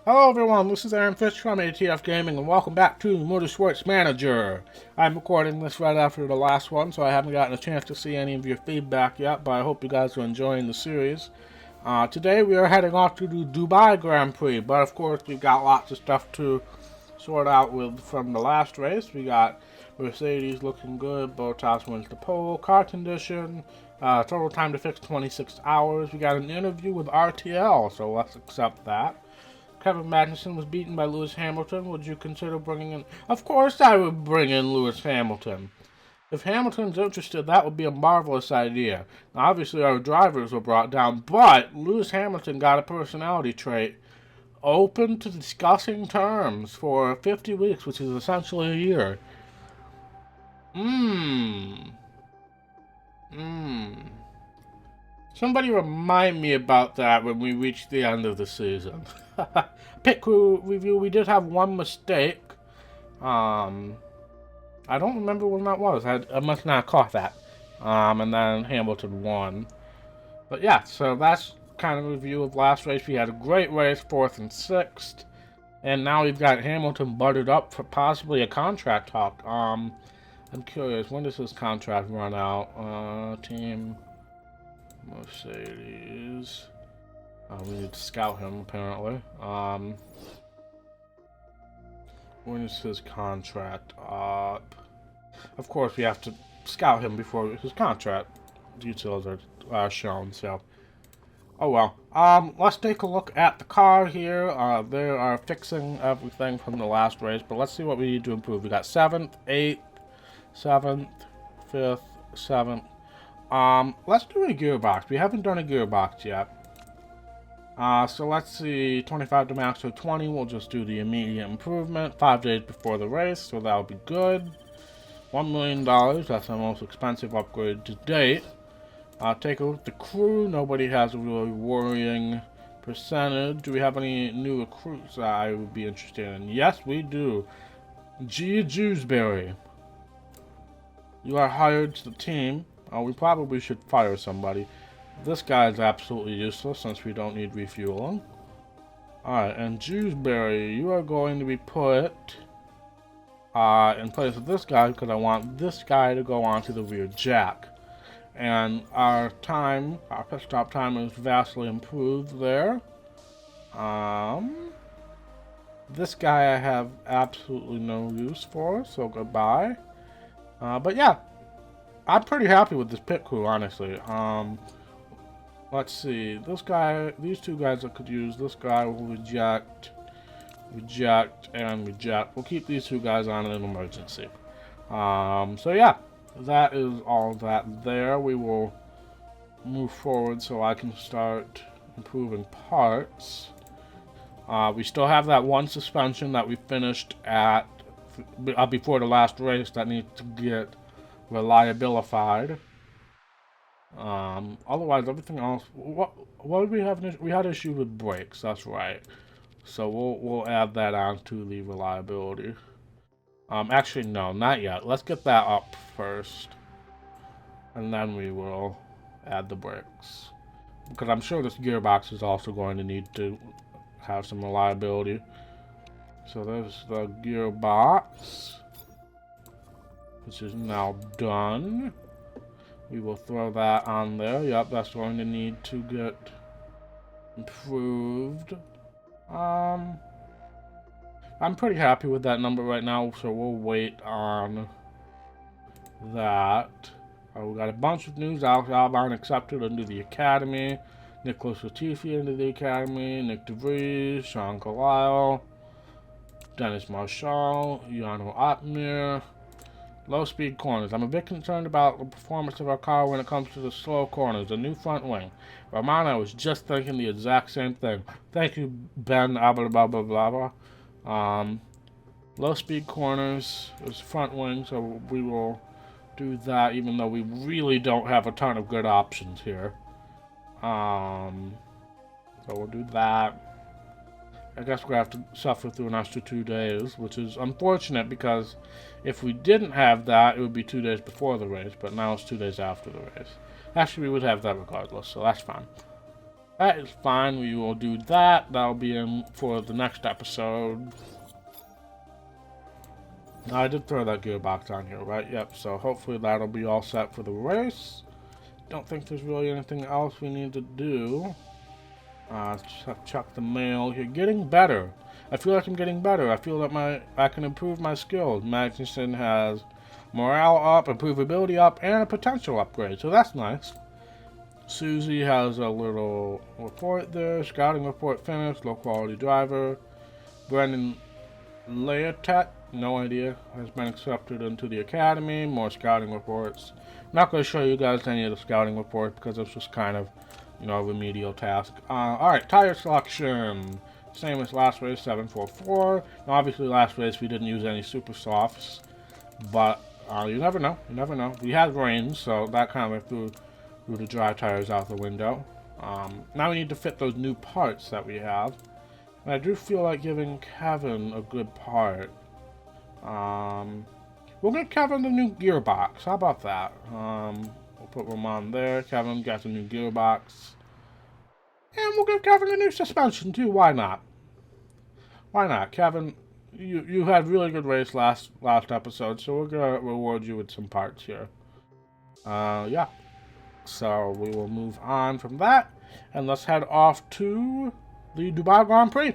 Hello everyone, this is Aaron Fish from ATF Gaming and welcome back to Motorsports Manager. I'm recording this right after the last one, so I haven't gotten a chance to see any of your feedback yet, but I hope you guys are enjoying the series. Today we are heading off to the Dubai Grand Prix, but of course we've got lots of stuff to sort out with from the last race. We got Mercedes looking good, Bottas wins the pole, car condition, total time to fix 26 hours. We got an interview with RTL, so let's accept that. Kevin Magnussen was beaten by Lewis Hamilton. Would you consider bringing in... Of course I would bring in Lewis Hamilton. If Hamilton's interested, that would be a marvelous idea. Now, obviously, our drivers were brought down, but Lewis Hamilton got a personality trait open to discussing terms for 50 weeks, which is essentially a year. Somebody remind me about that when we reach the end of the season. Pit crew review, we did have one mistake. I don't remember when that was. I must not have caught that. And then Hamilton won. But yeah, so that's kind of a review of last race. We had a great race, 4th and 6th. And now we've got Hamilton buttered up for possibly a contract talk. I'm curious, when does his contract run out? Team Mercedes. We need to scout him, apparently. When is his contract up? Of course, we have to scout him before his contract details are shown, so... Oh well. Let's take a look at the car here. They are fixing everything from the last race, but let's see what we need to improve. We got 7th, 8th, 7th, 5th, 7th. Let's do a gearbox. We haven't done a gearbox yet. So let's see, 25 to max or 20, we'll just do the immediate improvement, 5 days before the race, so that'll be good. $1 million, that's our most expensive upgrade to date. Take a look at the crew, nobody has a really worrying percentage. Do we have any new recruits that I would be interested in? Yes, we do. Gia Jewsbury. You are hired to the team. We probably should fire somebody. This guy is absolutely useless since we don't need refueling. Alright, and Jewsbury, you are going to be put in place of this guy because I want this guy to go onto the rear jack. And our pit stop time is vastly improved there. This guy I have absolutely no use for, so goodbye. But yeah, I'm pretty happy with this pit crew, honestly. Let's see, this guy, these two guys I could use, this guy will reject, and reject. We'll keep these two guys on in an emergency. So yeah, that is all that there. We will move forward so I can start improving parts. We still have that one suspension that we finished at, before the last race that needs to get reliabilified. Otherwise, everything else. What did we have? We had issue with brakes. That's right. So we'll add that on to the reliability. Actually, no, not yet. Let's get that up first, and then we will add the brakes. Because I'm sure this gearbox is also going to need to have some reliability. So there's the gearbox, which is now done. We will throw that on there. Yep, that's going to need to get improved. I'm pretty happy with that number right now, so we'll wait on that. We got a bunch of news. Alex Albon accepted into the Academy. Nicholas Latifi into the Academy. Nick DeVries, Sean Carlisle, Dennis Marshall, Yano Otmir. Low speed corners. I'm a bit concerned about the performance of our car when it comes to the slow corners. A new front wing. Romano was just thinking the exact same thing. Thank you, Ben. Blah blah blah blah blah. Low speed corners is front wing, so we will do that. Even though we really don't have a ton of good options here. So we'll do that. I guess we're going to have to suffer through an extra 2 days, which is unfortunate because if we didn't have that, it would be 2 days before the race, but now it's 2 days after the race. Actually, we would have that regardless, so that's fine. That is fine. We will do that. That'll be in for the next episode. I did throw that gearbox on here, right? Yep, so hopefully that'll be all set for the race. Don't think there's really anything else we need to do. Check the mail. You're getting better. I feel like I'm getting better. I feel that I can improve my skills. Magnuson has morale up, improvability up, and a potential upgrade, so that's nice. Susie has a little report there. Scouting report finished. Low quality driver. Brendan Leotet, no idea, has been accepted into the academy. More scouting reports. I'm not going to show you guys any of the scouting reports because it's just kind of, you know, a remedial task. Alright, tire selection. Same as last race, 744. Now, obviously, last race we didn't use any super softs, but you never know. You never know. We had rain, so that kind of threw the dry tires out the window. Now we need to fit those new parts that we have. And I do feel like giving Kevin a good part. We'll give Kevin the new gearbox. How about that? We'll put Roman there. Kevin gets a new gearbox. And we'll give Kevin a new suspension too. Why not? Why not? Kevin, you had a really good race last episode, so we're going to reward you with some parts here. Yeah. So we will move on from that. And let's head off to the Dubai Grand Prix.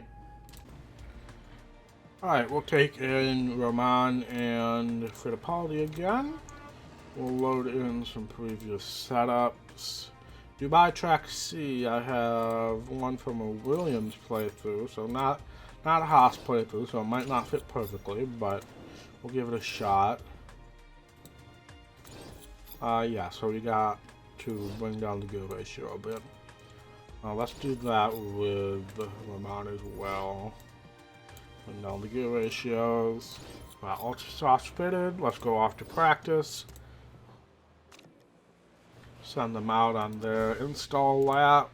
Alright, we'll take in Roman and Fittipaldi again. We'll load in some previous setups. Dubai Track C, I have one from a Williams playthrough, so not a Haas playthrough, so it might not fit perfectly, but we'll give it a shot. Yeah, so we got to bring down the gear ratio a bit. Let's do that with Roman as well. Bring down the gear ratios. Ultra soft fitted. Let's go off to practice. Send them out on their install lap.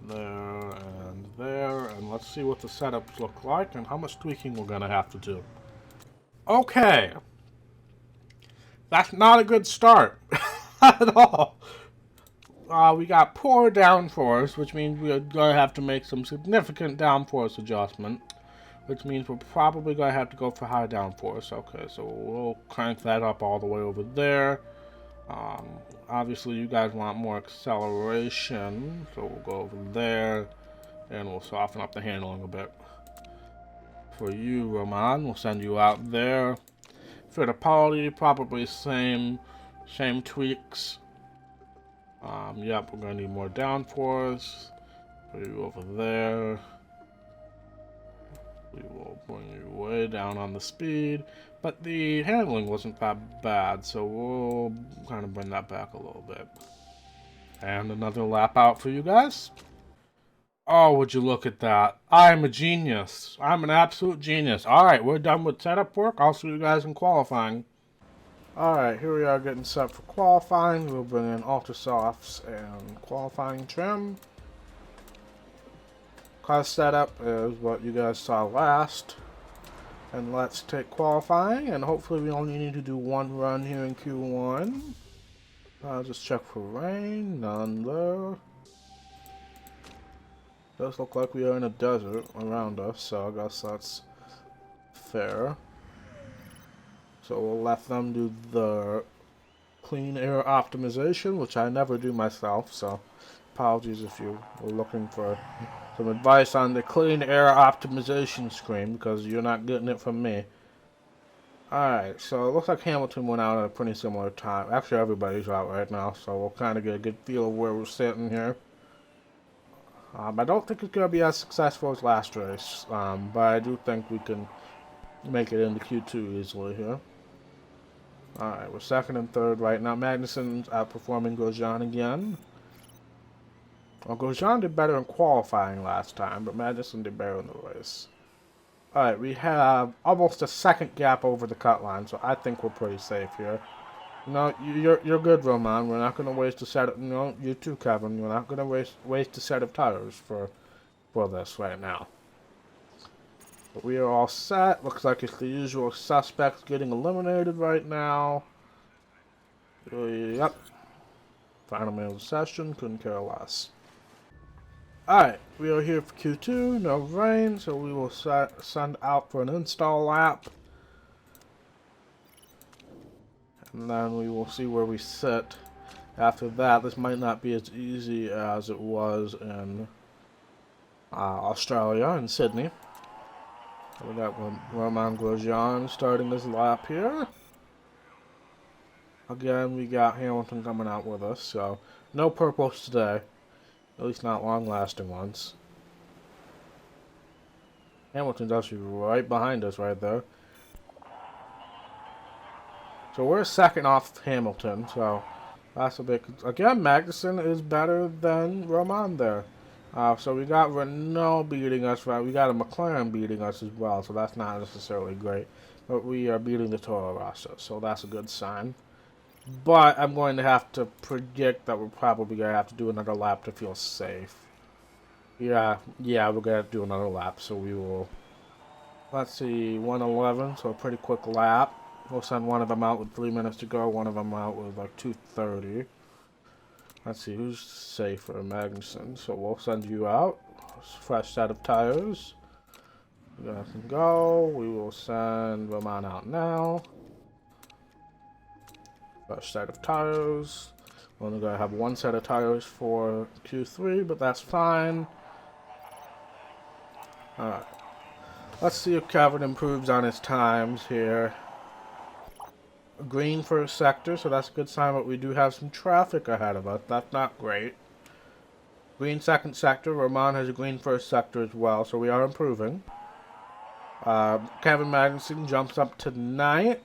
There and there. And let's see what the setups look like and how much tweaking we're going to have to do. Okay. That's not a good start at all. We got poor downforce, which means we're going to have to make some significant downforce adjustment, which means we're probably going to have to go for high downforce. Okay, so we'll crank that up all the way over there. Obviously, you guys want more acceleration, so we'll go over there, and we'll soften up the handling a bit. For you, Roman, we'll send you out there. Fittipaldi, probably same tweaks. Yep, we're going to need more downforce. Put you over there. We will bring you way down on the speed. But the handling wasn't that bad, so we'll kind of bring that back a little bit. And another lap out for you guys. Oh, would you look at that. I'm a genius. I'm an absolute genius. Alright, we're done with setup work. I'll see you guys in qualifying. Alright, here we are getting set for qualifying. We'll bring in Ultra Softs and qualifying trim. Car setup is what you guys saw last. And let's take qualifying, and hopefully we only need to do one run here in Q1. I'll just check for rain. None there. Does look like we are in a desert around us, so I guess that's fair. So we'll let them do the clean air optimization, which I never do myself, so apologies if you were looking for some advice on the clean air optimization screen, because you're not getting it from me. Alright, so it looks like Hamilton went out at a pretty similar time. Actually, everybody's out right now, so we'll kind of get a good feel of where we're sitting here. I don't think it's going to be as successful as last race, but I do think we can make it into Q2 easily here. Alright, we're second and third right now. Magnussen's outperforming Grosjean again. Well, Grosjean did better in qualifying last time, but Magnussen did better in the race. Alright, we have almost a second gap over the cut line, so I think we're pretty safe here. No, you're good, Roman. We're not going to waste a set of... No, you too, Kevin. We're not going to waste a set of tires for this right now. But we are all set. Looks like it's the usual suspects getting eliminated right now. Yep. Final minute of the session. Couldn't care less. Alright, we are here for Q2, no rain, so we will send out for an install lap. And then we will see where we sit. After that, this might not be as easy as it was in Australia, in Sydney. We got Romain Grosjean starting this lap here. Again, we got Hamilton coming out with us, so no purples today. At least not long-lasting ones. Hamilton's actually right behind us right there. So we're second off Hamilton, so that's a bit... Again, Magnussen is better than Romain there. So we got Renault beating us, right? We got a McLaren beating us as well, so that's not necessarily great. But we are beating the Toro Rosso, so that's a good sign. But I'm going to have to predict that we're probably going to have to do another lap to feel safe. Yeah, we're going to have to do another lap, so we will... Let's see, 1:11, so a pretty quick lap. We'll send one of them out with 3 minutes to go, one of them out with like 2:30. Let's see, who's safer? Magnussen. So we'll send you out. Fresh set of tires. You guys can go. We will send Romain out now. Fresh set of tires. We're only going to have one set of tires for Q3, but that's fine. Alright. Let's see if Kevin improves on his times here. Green first sector, so that's a good sign, but we do have some traffic ahead of us. That's not great. Green second sector. Romain has a green first sector as well, so we are improving. Kevin Magnussen jumps up to 9th.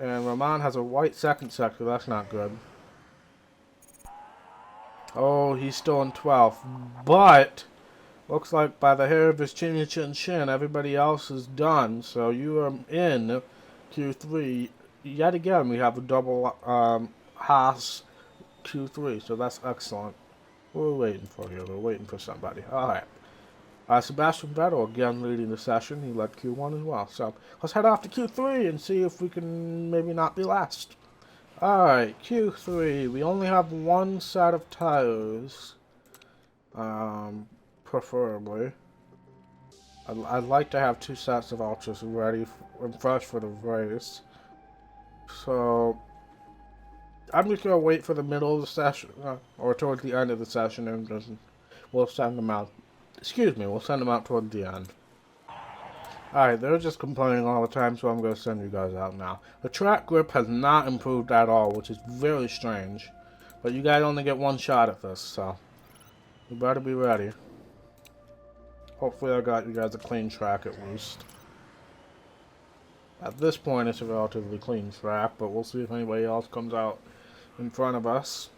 And Romain has a white second sector. That's not good. Oh, he's still in 12th. But looks like by the hair of his chin, everybody else is done. So you are in Q3. Yet again, we have a double Haas Q3. So that's excellent. What are we waiting for here? We're waiting for somebody. Alright. Sebastian Vettel again leading the session. He led Q1 as well. So let's head off to Q3 and see if we can maybe not be last. Alright, Q3. We only have one set of tires. Preferably. I'd like to have two sets of Ultras ready and fresh for the race. So I'm just going to wait for the middle of the session, or towards the end of the session, and just, we'll send them out. Excuse me, we'll send them out toward the end. Alright, they're just complaining all the time, so I'm going to send you guys out now. The track grip has not improved at all, which is very strange. But you guys only get one shot at this, so you better be ready. Hopefully I got you guys a clean track at least. At this point, it's a relatively clean track, but we'll see if anybody else comes out in front of us.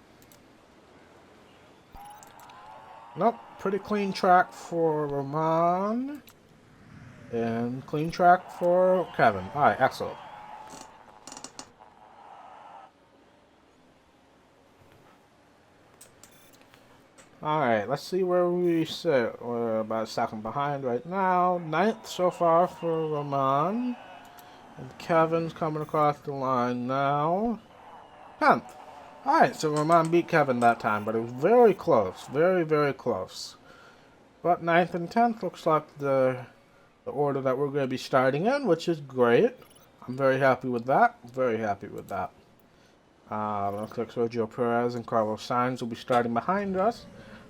Nope, pretty clean track for Romain. And clean track for Kevin. Alright, excellent. Alright, let's see where we sit. We're about a second behind right now. 9th so far for Romain. And Kevin's coming across the line now. 10th. Alright, so Romain beat Kevin that time, but it was very close. Very, very close. But 9th and 10th looks like the order that we're going to be starting in, which is great. I'm very happy with that. Very happy with that. Looks like Sergio Perez and Carlos Sainz will be starting behind us,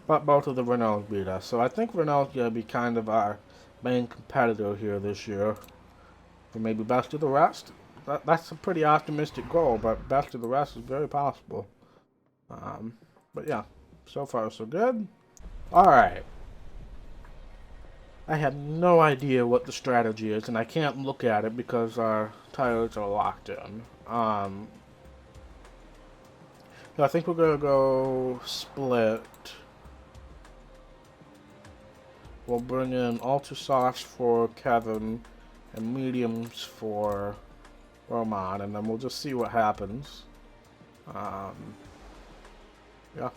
but both of the Renaults beat us. So I think Renault's going to be kind of our main competitor here this year. For maybe best of the rest. That's a pretty optimistic goal, but best of the rest is very possible. But yeah, so far so good. Alright. I have no idea what the strategy is, and I can't look at it because our tires are locked in. So I think we're going to go split. We'll bring in ultra softs for Kevin and mediums for Romain, and then we'll just see what happens. Yeah.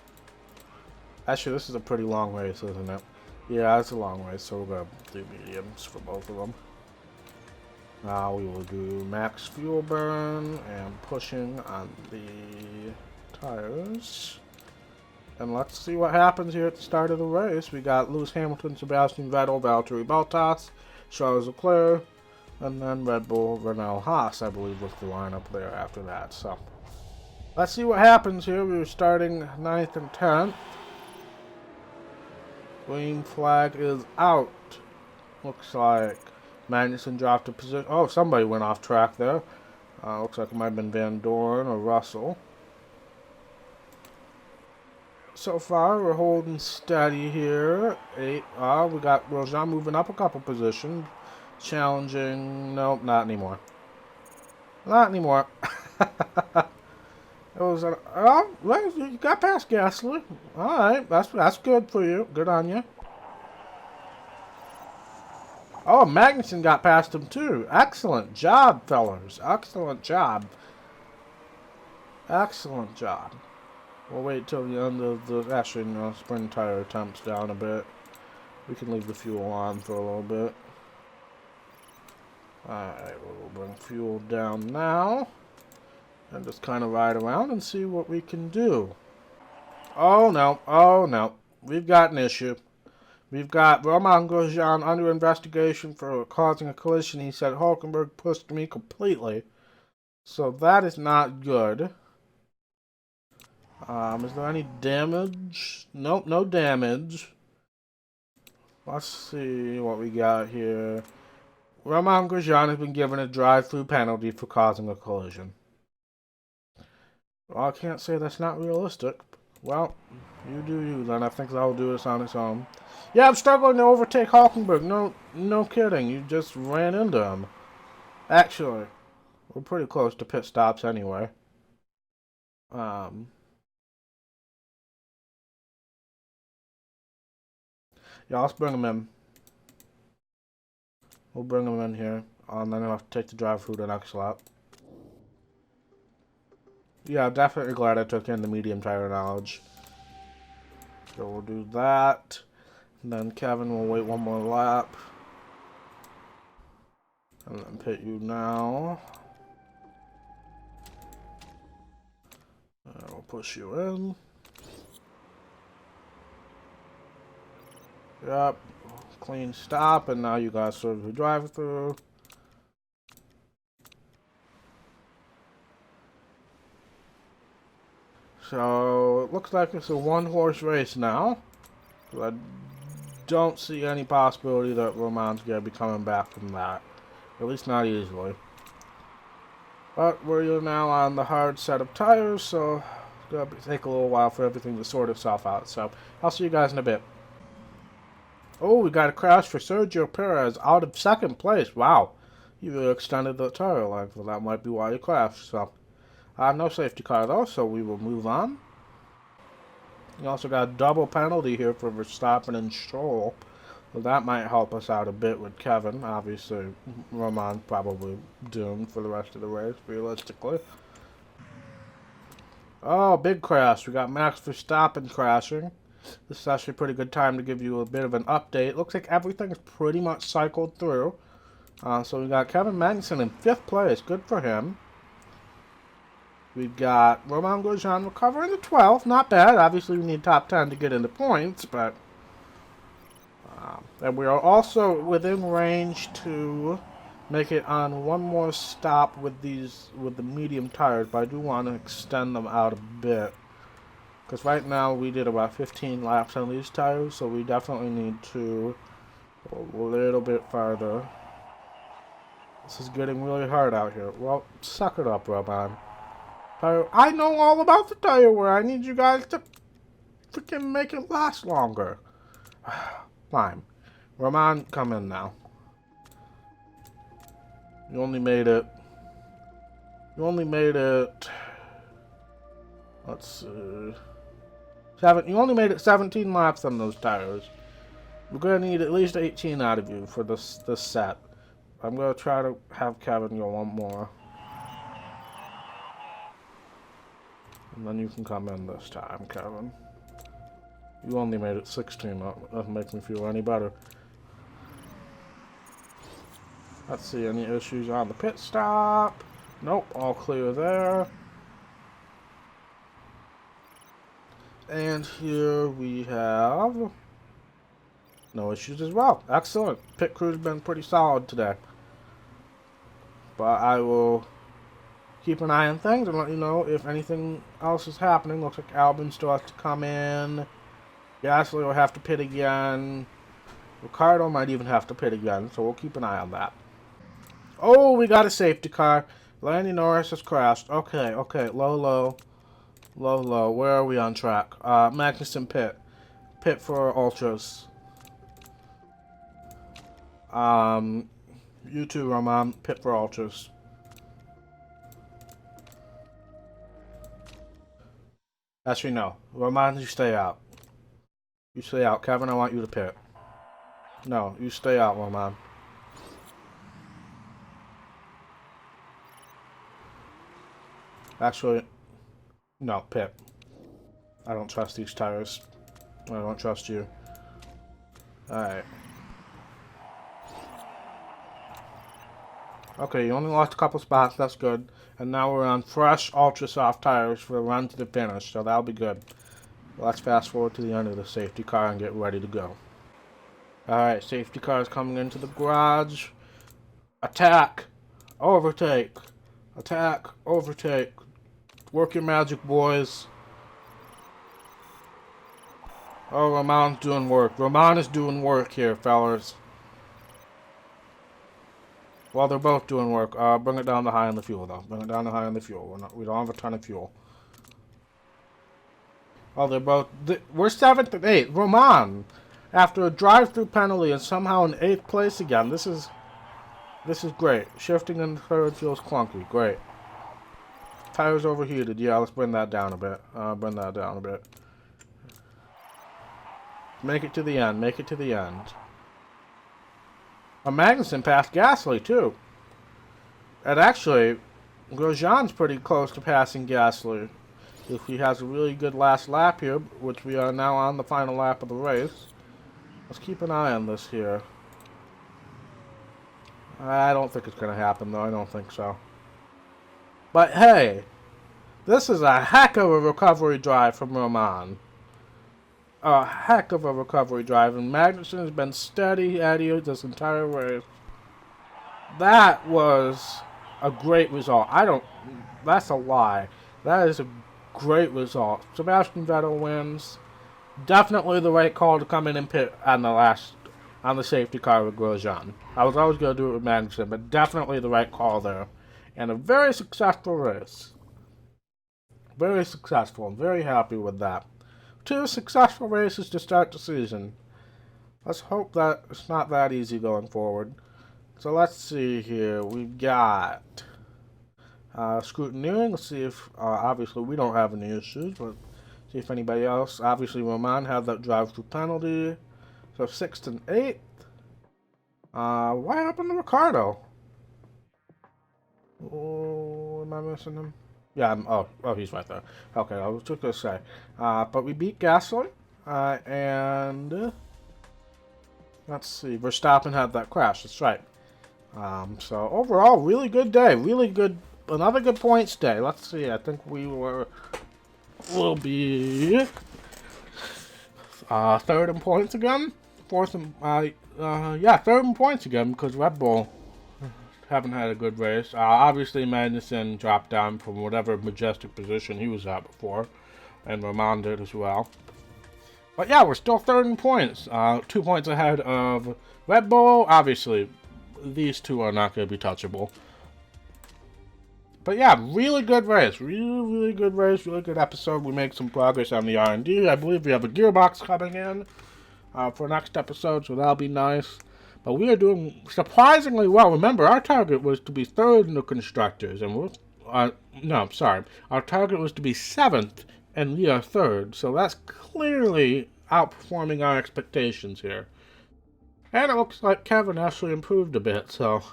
Actually, this is a pretty long race, isn't it? Yeah, it's a long race, so we're going to do mediums for both of them. Now we will do max fuel burn and pushing on the tires. And let's see what happens here at the start of the race. We got Lewis Hamilton, Sebastian Vettel, Valtteri Bottas, Charles Leclerc, and then Red Bull, Renault, Haas, I believe, was the lineup there after that. So let's see what happens here. We're starting 9th and 10th. Green flag is out. Looks like Magnussen dropped a position. Oh, somebody went off track there. Looks like it might have been Van Dorn or Russell. So far, we're holding steady here. We got Grosjean moving up a couple positions. Challenging. Nope, not anymore. Not anymore. It was well, you got past Gasly. Alright, that's good for you. Good on you. Oh, Magnussen got past him too. Excellent job, fellas. Excellent job. Excellent job. We'll wait till the end of the actually spring tire attempts down a bit. We can leave the fuel on for a little bit. Alright, we'll bring fuel down now. And just kind of ride around and see what we can do. Oh no, oh no. We've got an issue. We've got Romain Grosjean under investigation for causing a collision. He said Hulkenberg pushed me completely. So that is not good. Is there any damage? Nope, no damage. Let's see what we got here. Romain Grosjean has been given a drive-through penalty for causing a collision. Well, I can't say that's not realistic. Well, you do you then. I think that'll do this on its own. Yeah, I'm struggling to overtake Hulkenberg. No kidding. You just ran into him. Actually, we're pretty close to pit stops anyway. Yeah, let's bring him in. We'll bring him in here. And then I'll have to take the drive through the next lap. Yeah, I'm definitely glad I took in the medium tire knowledge. So we'll do that. And then Kevin will wait one more lap. And then pit you now. And we'll push you in. Yep. Clean stop, and now you guys serve the drive-through. So it looks like it's a one-horse race now. I don't see any possibility that Romain's gonna be coming back from that. At least not easily. But we're now on the hard set of tires, so it's gonna take a little while for everything to sort itself out. So I'll see you guys in a bit. Oh, we got a crash for Sergio Perez out of second place. Wow. You really extended the tire length. Well, that might be why you crashed. So, no safety car though, so we will move on. You also got a double penalty here for Verstappen and Stroll. So that might help us out a bit with Kevin. Obviously, Romain probably doomed for the rest of the race, realistically. Oh, big crash. We got Max Verstappen crashing. This is actually a pretty good time to give you a bit of an update. Looks like everything is pretty much cycled through. So we got Kevin Magnussen in 5th place. Good for him. We've got Romain Grosjean recovering to 12th. Not bad. Obviously, we need top 10 to get into points, but... and we are also within range to make it on one more stop with the medium tires, but I do want to extend them out a bit. Because right now we did about 15 laps on these tires, so we definitely need to go a little bit farther. This is getting really hard out here. Well, suck it up, Romain. I know all about the tire wear. I need you guys to freaking make it last longer. Fine. Romain, come in now. You only made it... Let's see... You only made it 17 laps on those tires. We're going to need at least 18 out of you for this set. I'm going to try to have Kevin go one more. And then you can come in this time, Kevin. You only made it 16. That doesn't make me feel any better. Let's see, any issues on the pit stop? Nope, all clear there. And here we have no issues as well. Excellent. Pit crew's been pretty solid today. But I will keep an eye on things and let you know if anything else is happening. Looks like Albin still has to come in. Gasly will have to pit again. Ricardo might even have to pit again, so we'll keep an eye on that. Oh, we got a safety car. Lando Norris has crashed. Okay, low, low. Low, low. Where are we on track? Magnussen pit. Pit for ultras. You too, Roman. Pit for ultras. Actually, no. Roman, you stay out. You stay out. Kevin, I want you to pit. No, you stay out, Roman. Actually, no, pit. I don't trust these tires. I don't trust you. Alright. Okay, you only lost a couple spots, that's good. And now we're on fresh, ultra soft tires for the run to the finish, so that'll be good. Let's fast forward to the end of the safety car and get ready to go. Alright, safety car is coming into the garage. Attack! Overtake! Attack! Overtake! Work your magic, boys. Oh, Roman's doing work. Roman is doing work here, fellas. Well, they're both doing work. Bring it down to high on the fuel, though. Bring it down to high on the fuel. We don't have a ton of fuel. Oh, they're both... we're 7th and 8th. Roman, after a drive-through penalty, is somehow in 8th place again. This is great. Shifting in 3rd feels clunky. Great. Tires overheated. Yeah, let's bring that down a bit. Bring that down a bit. Make it to the end. Make it to the end. Magnussen passed Gasly, too. And actually, Grosjean's pretty close to passing Gasly. If he has a really good last lap here, which we are now on the final lap of the race. Let's keep an eye on this here. I don't think it's going to happen, though. I don't think so. But hey, this is a heck of a recovery drive from Roman. A heck of a recovery drive, and Magnussen has been steady Eddie this entire race. That was a great result. That's a lie. That is a great result. Sebastian Vettel wins. Definitely the right call to come in and pit on the safety car with Grosjean. I was always going to do it with Magnussen, but definitely the right call there. And a very successful race. Very successful. I'm very happy with that. 2 successful races to start the season. Let's hope that it's not that easy going forward. So let's see here. We've got scrutineering. Let's see if, obviously we don't have any issues, but see if anybody else. Obviously Roman had that drive-through penalty. So 6th and 8th. What happened to Ricardo? Oh, am I missing him? Yeah, oh, he's right there. Okay, I was just going to say. But we beat Gasly. And let's see. Verstappen had that crash. That's right. So overall, really good day. Really good. Another good points day. Let's see. I think will be 3rd in points again. 4th in, yeah, 3rd in points again because Red Bull haven't had a good race. Obviously, Magnussen dropped down from whatever majestic position he was at before, and Roman did as well. But yeah, we're still 3rd in points. 2 points ahead of Red Bull. Obviously, these two are not going to be touchable. But yeah, really good race. Really good race. Really good episode. We make some progress on the R&D. I believe we have a gearbox coming in for next episode, so that'll be nice. But we are doing surprisingly well. Remember, our target was to be 3rd in the constructors, and we're our target was to be 7th, and we are 3rd. So that's clearly outperforming our expectations here. And it looks like Kevin actually improved a bit, so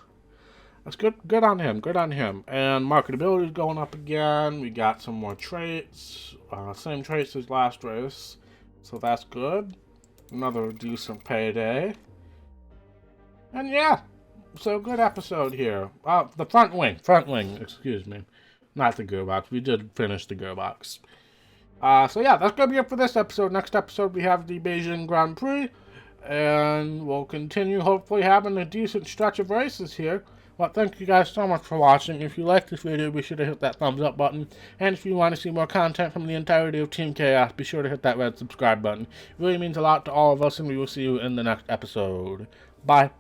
that's good. Good on him. Good on him. And marketability is going up again. We got some more traits, same traits as last race, so that's good. Another decent payday. And yeah, so good episode here. The front wing, excuse me. Not the gearbox. We did finish the gearbox. So yeah, that's going to be it for this episode. Next episode, we have the Beijing Grand Prix. And we'll continue hopefully having a decent stretch of races here. Well, thank you guys so much for watching. If you liked this video, be sure to hit that thumbs up button. And if you want to see more content from the entirety of Team KAOS, be sure to hit that red subscribe button. It really means a lot to all of us, and we will see you in the next episode. Bye.